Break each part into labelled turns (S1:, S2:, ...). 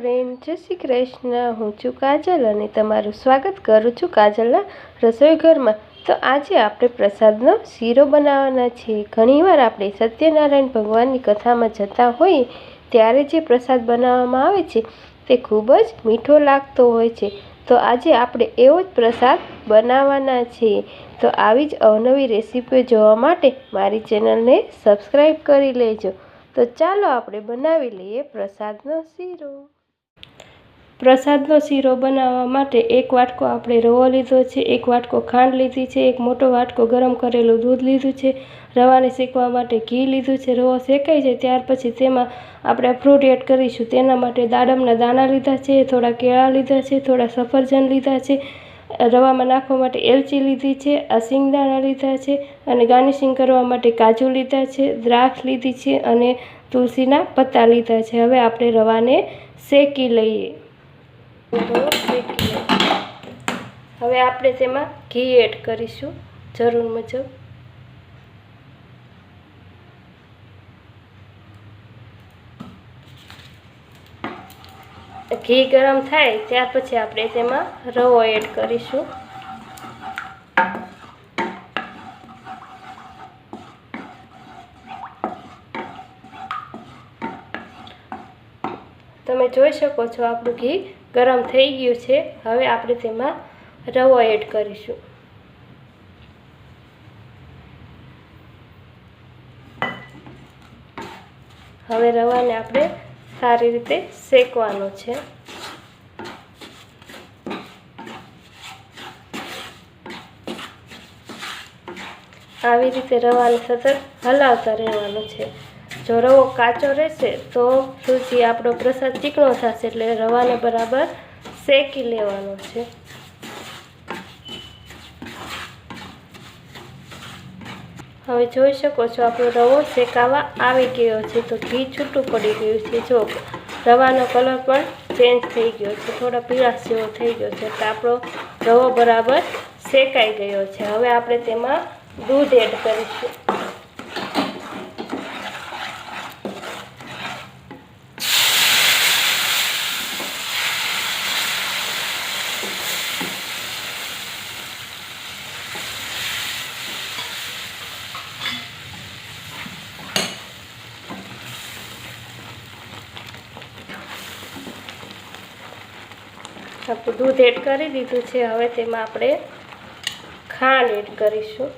S1: Friend, જય શ્રી કૃષ્ણ। હું છું કાજલ અને તમારું સ્વાગત કરું છું કાજલના રસોઈ ઘરમાં। તો આજે આપણે પ્રસાદનો શીરો બનાવવાના છીએ। ઘણીવાર આપણે સત્યનારાયણ ભગવાનની કથામાં જતા હોઈએ ત્યારે જે પ્રસાદ બનાવવામાં આવે છે તે ખૂબ જ મીઠો લાગતો હોય છે। તો આજે આપણે એવો જ પ્રસાદ બનાવવાના છીએ। તો આવી જ અવનવી રેસીપીઓ જોવા માટે મારી ચેનલને સબસ્ક્રાઈબ કરી લેજો। તો ચાલો આપણે બનાવી લઈએ પ્રસાદનો શીરો। પ્રસાદનો શીરો બનાવવા માટે એક વાટકો આપણે રવો લીધો છે, એક વાટકો ખાંડ લીધી છે, એક મોટો વાટકો ગરમ કરેલું દૂધ લીધું છે, રવાને શેકવા માટે ઘી લીધું છે। રવો શેકાઈ જાય ત્યાર પછી તેમાં આપણે ફ્રૂટ એડ કરીશું। તેના માટે દાડમના દાણા લીધા છે, થોડા કેળા લીધા છે, થોડા સફરજન લીધા છે, રવામાં નાખવા માટે એલચી લીધી છે, આ સિંગદાણા લીધા છે અને ગાર્નિશિંગ કરવા માટે કાજુ લીધા છે, દ્રાક્ષ લીધી છે અને તુલસીના પત્તા લીધા છે। હવે આપણે રવાને શેકી લઈએ। હવે આપણે તેમાં ઘી એડ કરીશું જરૂર મુજબ। ઘી ગરમ થાય ત્યાર પછી આપણે તેમાં રવો એડ કરીશું। તમે જોઈ શકો છો આપણું ઘી ગરમ થઈ ગયું છે। હવે આપણે તેમાં રવો એડ કરીશું। હવે રવાને આપણે સારી રીતે શેકવાનો છે। આવી રીતે રવાને સતત હલાવતા રહેવાનું છે। જો રવો કાચો રહેશે તો સુધી આપણો પ્રસાદ ચીકણો થશે, એટલે રવાને બરાબર શેકી લેવાનો છે। હવે જોઈ શકો છો આપણો રવો શેકાવા આવી ગયો છે, તો ઘી છૂટું પડી ગયું છે। જો રવાનો કલર પણ ચેન્જ થઈ ગયો છે, થોડા પીળાશ જેવો થઈ ગયો છે, એટલે આપણો રવો બરાબર શેકાઈ ગયો છે। હવે આપણે તેમાં દૂધ એડ કરીશું। આપણું દૂધ એડ કરી દીધું છે। હવે તેમાં આપણે ખાંડ એડ કરીશું।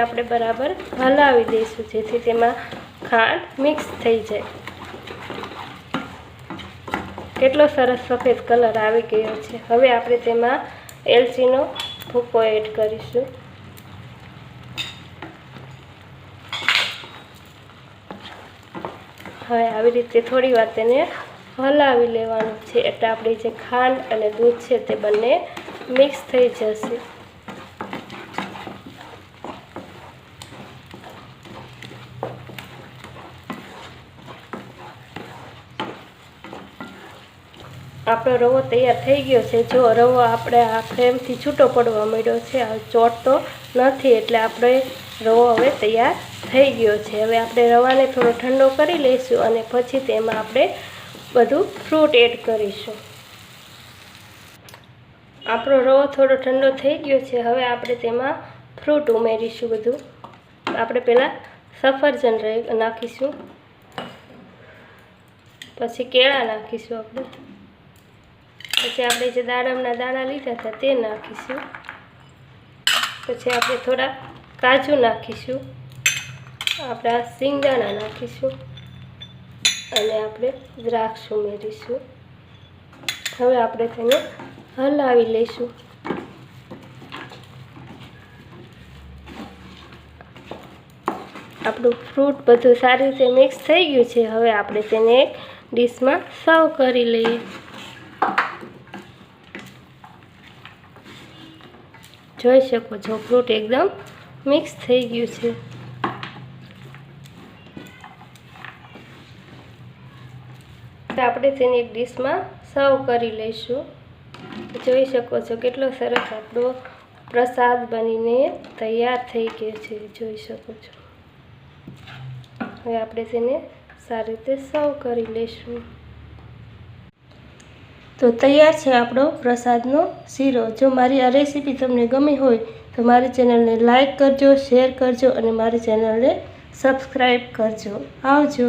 S1: આપણે બરાબર હલાવી દઈશું જેથી તેમાં ખાંડ મિક્સ થઈ જાય। કેટલો સરસ સફેદ કલર આવી ગયો છે। હવે આપણે તેમાં એલચીનો ભૂકો એડ કરીશું। હવે આવી રીતે થોડી વાર તેને હલાવી લેવાનું છે, એટલે આપણી જે ખાંડ અને દૂધ છે તે બંને મિક્સ થઈ જશે। આપણો રવો તૈયાર થઈ ગયો છે। જો રવો આપણે આ ફ્લેમથી છૂટો પડવા માંડ્યો છે, આ ચોટતો નથી, એટલે આપણે રવો હવે તૈયાર થઈ ગયો છે। હવે આપણે રવાને થોડો ઠંડો કરી લઈશું અને પછી તેમાં આપણે બધું ફ્રૂટ એડ કરીશું। આપણો રવો થોડો ઠંડો થઈ ગયો છે। હવે આપણે તેમાં ફ્રૂટ ઉમેરીશું બધું। આપણે પહેલાં સફરજન નાખીશું, પછી કેળા નાખીશું, પછી આપણે જે દાડમના દાણા લીધા હતા તે નાખીશું, પછી આપણે થોડા કાજુ નાખીશું, આપણે આ સિંગદાણા નાખીશું અને આપણે દ્રાક્ષ ઉમેરીશું। હવે આપણે તેને હલાવી લઈશું। આપણું ફ્રૂટ બધું સારી રીતે મિક્સ થઈ ગયું છે। હવે આપણે તેને એક ડીશમાં સર્વ કરી લઈએ। જોઈ શકો છો ફ્રૂટ એકદમ મિક્સ થઈ ગયું છે। આપણે તેને એક ડીશમાં સર્વ કરી લઈશું। જોઈ શકો છો કેટલો સરસ આપણો પ્રસાદ બનીને તૈયાર થઈ ગયો છે, જોઈ શકો છો। હવે આપણે તેને સારી રીતે સર્વ કરી લઈશું। તો તૈયાર છે આપણો પ્રસાદનો શીરો। જો મારી આ રેસીપી તમને ગમી હોય તો મારી ચેનલને લાઈક કરજો, શેર કરજો અને મારી ચેનલને સબસ્ક્રાઈબ કરજો। આવજો।